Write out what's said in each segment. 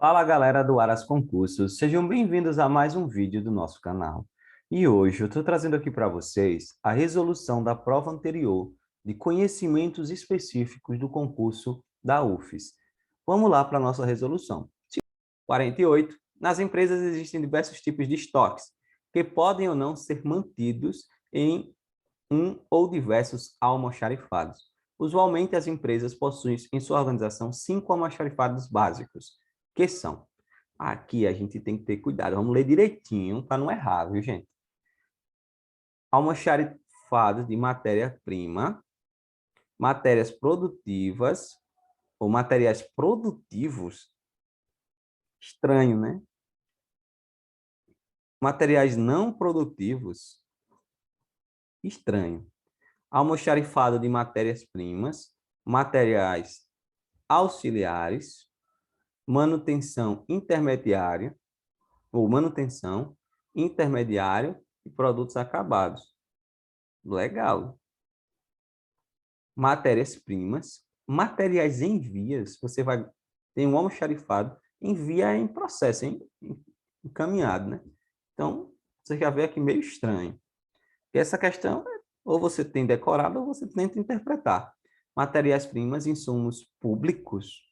Fala galera do Aras Concursos, sejam bem-vindos a mais um vídeo do nosso canal. E hoje eu estou trazendo aqui para vocês a resolução da prova anterior de conhecimentos específicos do concurso da UFES. Vamos lá para a nossa resolução. 48. Nas empresas existem diversos tipos de estoques, que podem ou não ser mantidos em um ou diversos almoxarifados. Usualmente, as empresas possuem em sua organização 5 almoxarifados básicos, que são... Aqui a gente tem que ter cuidado, vamos ler direitinho para não errar, viu, gente? Almoxarifados de matéria-prima, matérias produtivas, ou materiais produtivos, estranho, né? Materiais não produtivos, estranho. Almoxarifado de matérias-primas, materiais auxiliares, manutenção intermediária, ou manutenção, intermediário e produtos acabados. Legal. Matérias-primas, materiais em vias, você vai ter um almoxarifado em via em processo, encaminhado, né? Então, você já vê aqui meio estranho. E essa questão, ou você tem decorado ou você tenta interpretar. Materiais-primas, insumos públicos,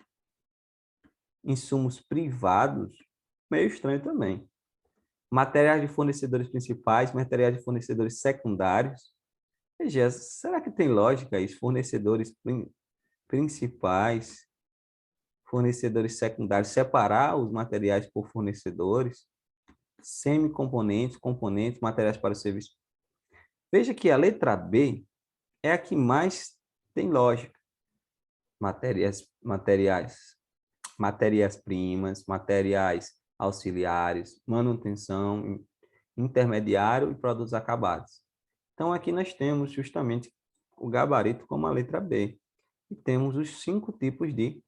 insumos privados, meio estranho também. Materiais de fornecedores principais, materiais de fornecedores secundários. Veja, será que tem lógica isso? Fornecedores principais, fornecedores secundários, separar os materiais por fornecedores, semicomponentes, componentes, materiais para o serviço. Veja que a letra B é a que mais tem lógica. Matérias-primas, materiais auxiliares, manutenção, intermediário e produtos acabados. Então, aqui nós temos justamente o gabarito como a letra B. E temos os 5 tipos de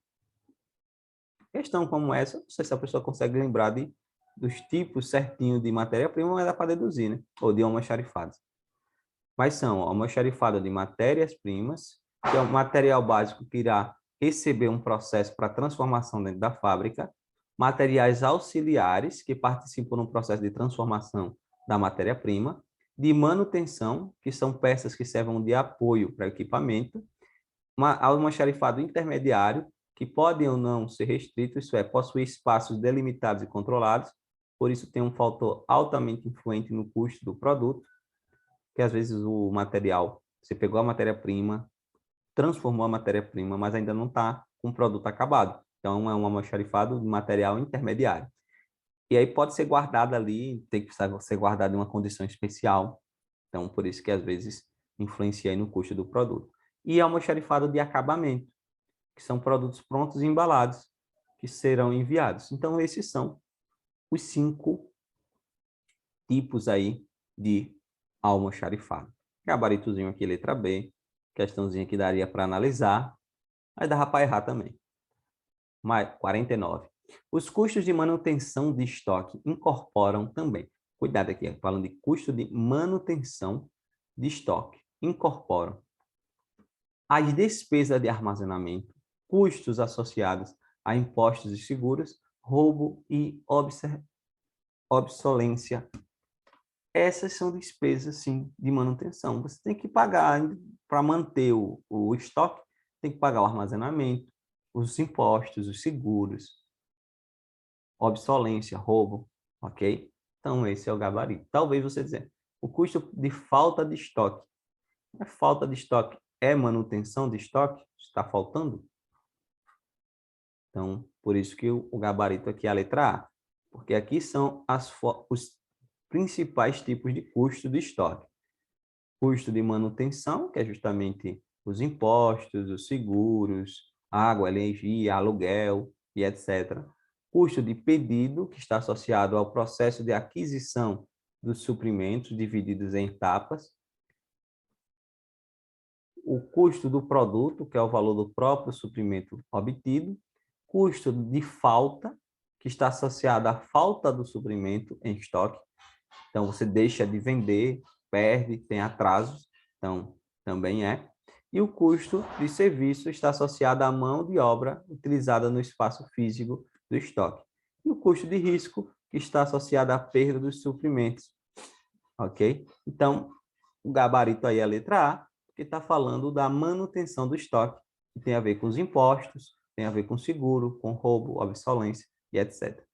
questão como essa. Não sei se a pessoa consegue lembrar dos tipos certinho de matéria-prima, mas dá para deduzir, né? Ou de almoxarifados. Mas são almoxarifado de matérias-primas, que é o material básico que irá receber um processo para transformação dentro da fábrica, materiais auxiliares, que participam no processo de transformação da matéria-prima, de manutenção, que são peças que servem de apoio para o equipamento, almoxarifado intermediário, que podem ou não ser restritos, isso é, possuir espaços delimitados e controlados, por isso tem um fator altamente influente no custo do produto, que às vezes o material, você pegou a matéria-prima, transformou a matéria-prima, mas ainda não está com o produto acabado. Então, é um almoxarifado de material intermediário. E aí pode ser guardado ali, tem que ser guardado em uma condição especial. Então, por isso que às vezes influencia aí no custo do produto. E almoxarifado de acabamento, que são produtos prontos e embalados, que serão enviados. Então, esses são os 5 tipos aí de almoxarifado. Gabaritozinho aqui, letra B. Questãozinha que daria para analisar, mas dava para errar também. 49. Os custos de manutenção de estoque incorporam também. Cuidado aqui, falando de custo de manutenção de estoque. Incorporam as despesas de armazenamento, custos associados a impostos e seguros, roubo e obsolência. Essas são despesas, sim, de manutenção. Você tem que pagar para manter o estoque, tem que pagar o armazenamento, os impostos, os seguros, obsolência, roubo, ok? Então, esse é o gabarito. Talvez você dizer, o custo de falta de estoque. A falta de estoque é manutenção de estoque? Está faltando? Então, por isso que o gabarito aqui é a letra A. Porque aqui são os principais tipos de custo de estoque. Custo de manutenção, que é justamente os impostos, os seguros, água, energia, aluguel e etc. Custo de pedido, que está associado ao processo de aquisição dos suprimentos, divididos em etapas. O custo do produto, que é o valor do próprio suprimento obtido. Custo de falta, que está associado à falta do suprimento em estoque. Então, você deixa de vender, perde, tem atrasos, então também é. E o custo de serviço está associado à mão de obra utilizada no espaço físico do estoque. e o custo de risco, que está associado à perda dos suprimentos. Ok? Então, o gabarito aí é a letra A, que está falando da manutenção do estoque, que tem a ver com os impostos, tem a ver com seguro, com roubo, obsolência e etc.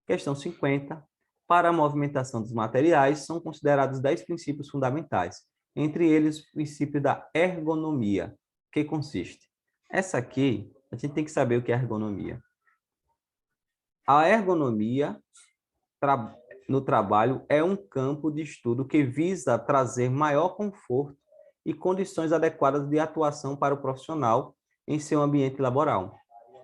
Questão 50. Para a movimentação dos materiais, são considerados 10 princípios fundamentais, entre eles o princípio da ergonomia, que consiste. Essa aqui, a gente tem que saber o que é ergonomia. A ergonomia no trabalho é um campo de estudo que visa trazer maior conforto e condições adequadas de atuação para o profissional em seu ambiente laboral.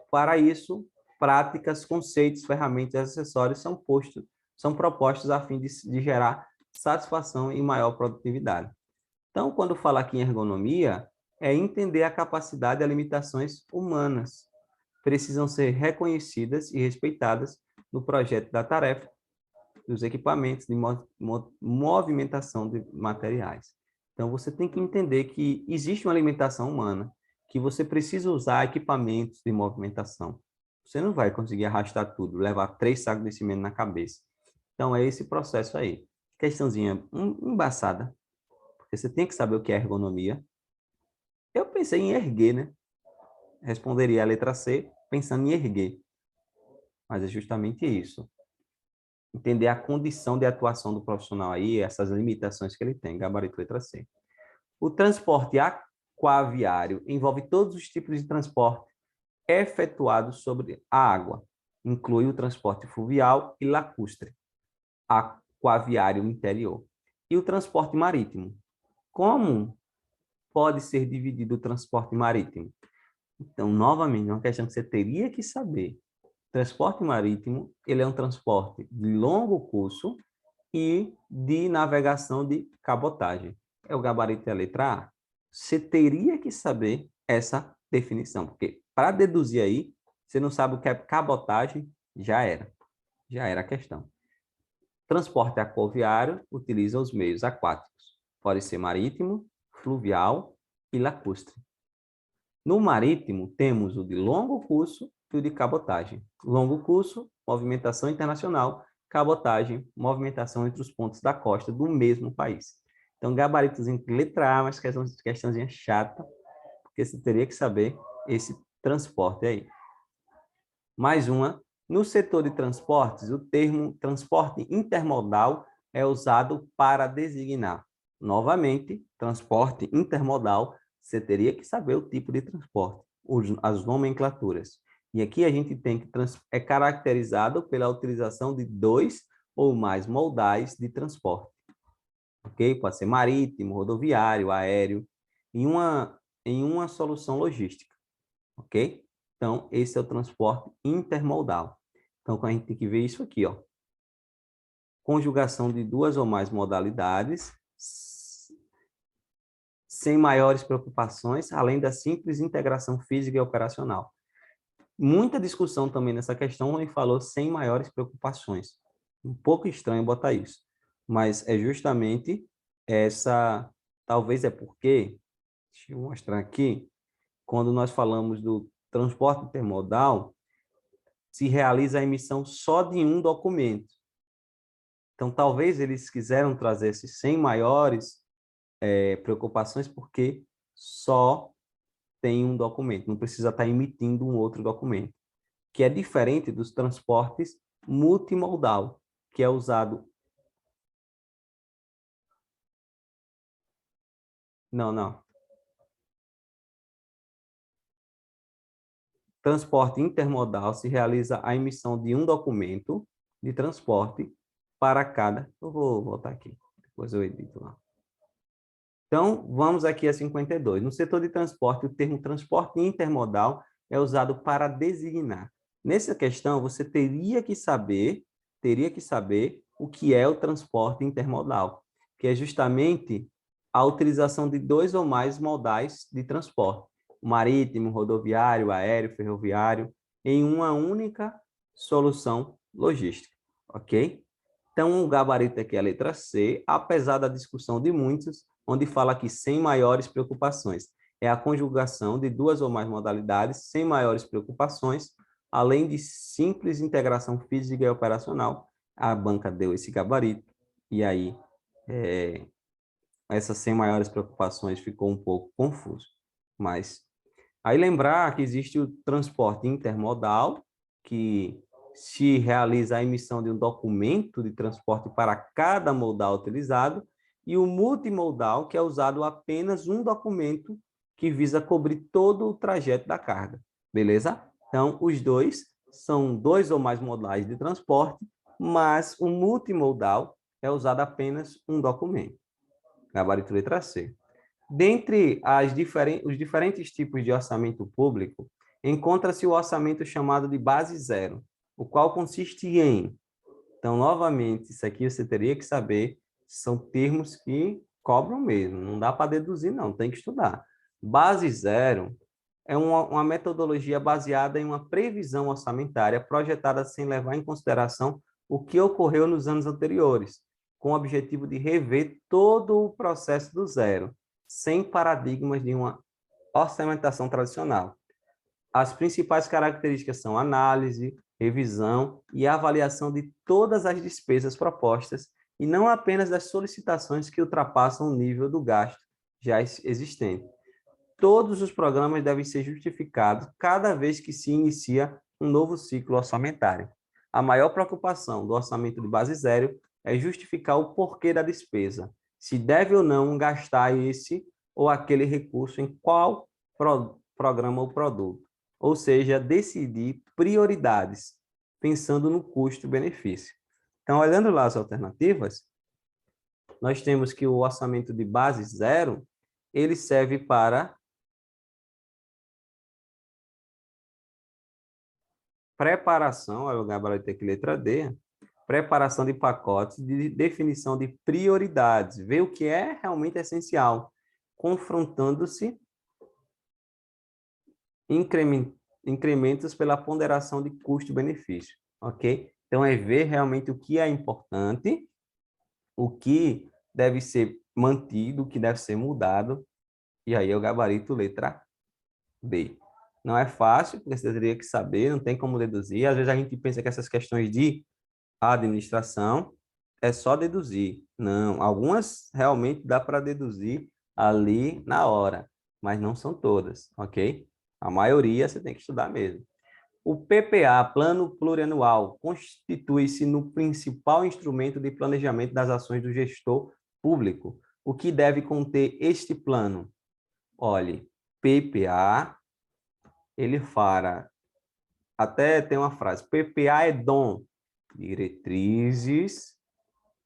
Para isso, práticas, conceitos, ferramentas e acessórios são propostos a fim de gerar satisfação e maior produtividade. Então, quando fala aqui em ergonomia, é entender a capacidade e as limitações humanas. Precisam ser reconhecidas e respeitadas no projeto da tarefa, dos equipamentos de movimentação de materiais. Então, você tem que entender que existe uma limitação humana, que você precisa usar equipamentos de movimentação. Você não vai conseguir arrastar tudo, levar 3 sacos de cimento na cabeça. Então, é esse processo aí. Questãozinha embaçada, porque você tem que saber o que é ergonomia. Eu pensei em erguer, né? Responderia a letra C, pensando em erguer. Mas é justamente isso. Entender a condição de atuação do profissional aí, essas limitações que ele tem, gabarito letra C. O transporte aquaviário envolve todos os tipos de transporte efetuados sobre a água, inclui o transporte fluvial e lacustre, aquaviário interior, e o transporte marítimo. Como pode ser dividido o transporte marítimo? Então, novamente, é uma questão que você teria que saber. Transporte marítimo, ele é um transporte de longo curso e de navegação de cabotagem. É o gabarito da letra A. Você teria que saber essa definição, porque para deduzir aí, você não sabe o que é cabotagem, já era a questão. Transporte aquaviário utiliza os meios aquáticos. Pode ser marítimo, fluvial e lacustre. No marítimo, temos o de longo curso e o de cabotagem. Longo curso, movimentação internacional. Cabotagem, movimentação entre os pontos da costa do mesmo país. Então, gabaritozinho de letra A, mas questãozinha chata, porque você teria que saber esse transporte aí. Mais uma. No setor de transportes, o termo transporte intermodal é usado para designar. Novamente, transporte intermodal, você teria que saber o tipo de transporte, as nomenclaturas. E aqui a gente tem que é caracterizado pela utilização de 2 ou mais modais de transporte. Ok? Pode ser marítimo, rodoviário, aéreo, em uma solução logística. Ok? Então, esse é o transporte intermodal. Então, a gente tem que ver isso aqui, ó. Conjugação de 2 ou mais modalidades, sem maiores preocupações, além da simples integração física e operacional. Muita discussão também nessa questão, onde falou sem maiores preocupações. Um pouco estranho botar isso, mas é justamente essa, talvez é porque, deixa eu mostrar aqui, quando nós falamos do transporte intermodal, se realiza a emissão só de um documento. Então, talvez eles quiseram trazer esses sem maiores preocupações, porque só tem um documento, não precisa estar emitindo um outro documento, que é diferente dos transportes multimodal, que é usado... Não. Transporte intermodal se realiza a emissão de um documento de transporte para cada... Eu vou voltar aqui, depois eu edito lá. Então, vamos aqui a 52. No setor de transporte, o termo transporte intermodal é usado para designar. Nessa questão, você teria que saber o que é o transporte intermodal, que é justamente a utilização de 2 ou mais modais de transporte, marítimo, rodoviário, aéreo, ferroviário, em uma única solução logística, ok? Então, o gabarito aqui é a letra C, apesar da discussão de muitos, onde fala aqui sem maiores preocupações. É a conjugação de 2 ou mais modalidades sem maiores preocupações, além de simples integração física e operacional, a banca deu esse gabarito, e aí essa sem maiores preocupações ficou um pouco confuso. Mas aí lembrar que existe o transporte intermodal, que se realiza a emissão de um documento de transporte para cada modal utilizado, e o multimodal, que é usado apenas um documento que visa cobrir todo o trajeto da carga. Beleza? Então, os dois são dois ou mais modais de transporte, mas o multimodal é usado apenas um documento. Gabarito letra C. Dentre os diferentes tipos de orçamento público, encontra-se o orçamento chamado de base zero, o qual consiste em... Então, novamente, isso aqui você teria que saber, são termos que cobram mesmo, não dá para deduzir não, tem que estudar. Base zero é uma metodologia baseada em uma previsão orçamentária projetada sem levar em consideração o que ocorreu nos anos anteriores, com o objetivo de rever todo o processo do zero, sem paradigmas de uma orçamentação tradicional. As principais características são análise, revisão e avaliação de todas as despesas propostas e não apenas das solicitações que ultrapassam o nível do gasto já existente. Todos os programas devem ser justificados cada vez que se inicia um novo ciclo orçamentário. A maior preocupação do orçamento de base zero é justificar o porquê da despesa, se deve ou não gastar esse ou aquele recurso em qual programa ou produto, ou seja, decidir prioridades, pensando no custo-benefício. Então, olhando lá as alternativas, nós temos que o orçamento de base zero, ele serve para preparação, olha o gabarito aqui, letra D, preparação de pacotes de definição de prioridades, ver o que é realmente essencial, confrontando-se incrementos pela ponderação de custo-benefício, ok? Então, é ver realmente o que é importante, o que deve ser mantido, o que deve ser mudado, e aí é o gabarito letra B. Não é fácil, porque você teria que saber, não tem como deduzir. Às vezes a gente pensa que essas questões de administração é só deduzir. Não, algumas realmente dá para deduzir ali na hora, mas não são todas, ok? A maioria você tem que estudar mesmo. O PPA, Plano Plurianual, constitui-se no principal instrumento de planejamento das ações do gestor público. O que deve conter este plano? Olhe, PPA, ele fala, até tem uma frase, PPA é dom, diretrizes,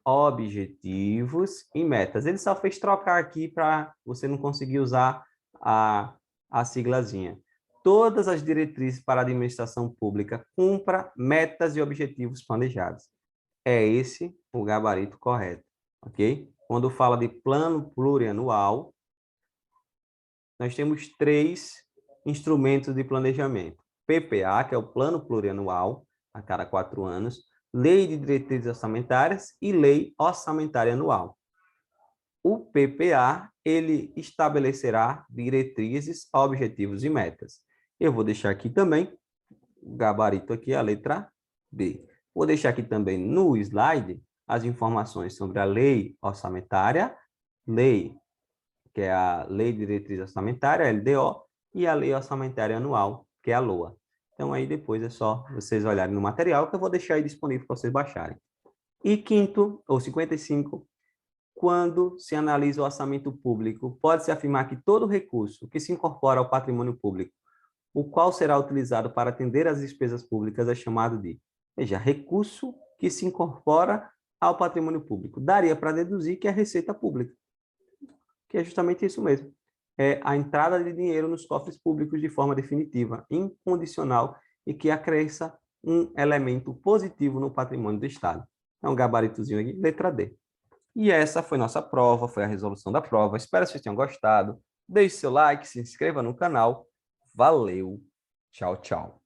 objetivos e metas. Ele só fez trocar aqui para você não conseguir usar a siglazinha. Todas as diretrizes para a administração pública cumpra metas e objetivos planejados. É esse o gabarito correto, ok? Quando fala de plano plurianual, nós temos 3 instrumentos de planejamento. PPA, que é o plano plurianual, a cada 4 anos, Lei de Diretrizes Orçamentárias e Lei Orçamentária Anual. O PPA, ele estabelecerá diretrizes, objetivos e metas. Eu vou deixar aqui também, o gabarito aqui, a letra B. Vou deixar aqui também no slide as informações sobre a Lei Orçamentária, que é a Lei de Diretriz Orçamentária, LDO, e a Lei Orçamentária Anual, que é a LOA. Então, aí depois é só vocês olharem no material, que eu vou deixar aí disponível para vocês baixarem. E quinto, ou 55, quando se analisa o orçamento público, pode-se afirmar que todo recurso que se incorpora ao patrimônio público, o qual será utilizado para atender às despesas públicas, é chamado de, veja, recurso que se incorpora ao patrimônio público. Daria para deduzir que é receita pública, que é justamente isso mesmo. É a entrada de dinheiro nos cofres públicos de forma definitiva, incondicional e que acresça um elemento positivo no patrimônio do Estado. É um gabaritozinho aqui, letra D. E essa foi nossa prova, foi a resolução da prova. Espero que vocês tenham gostado. Deixe seu like, se inscreva no canal. Valeu! Tchau, tchau.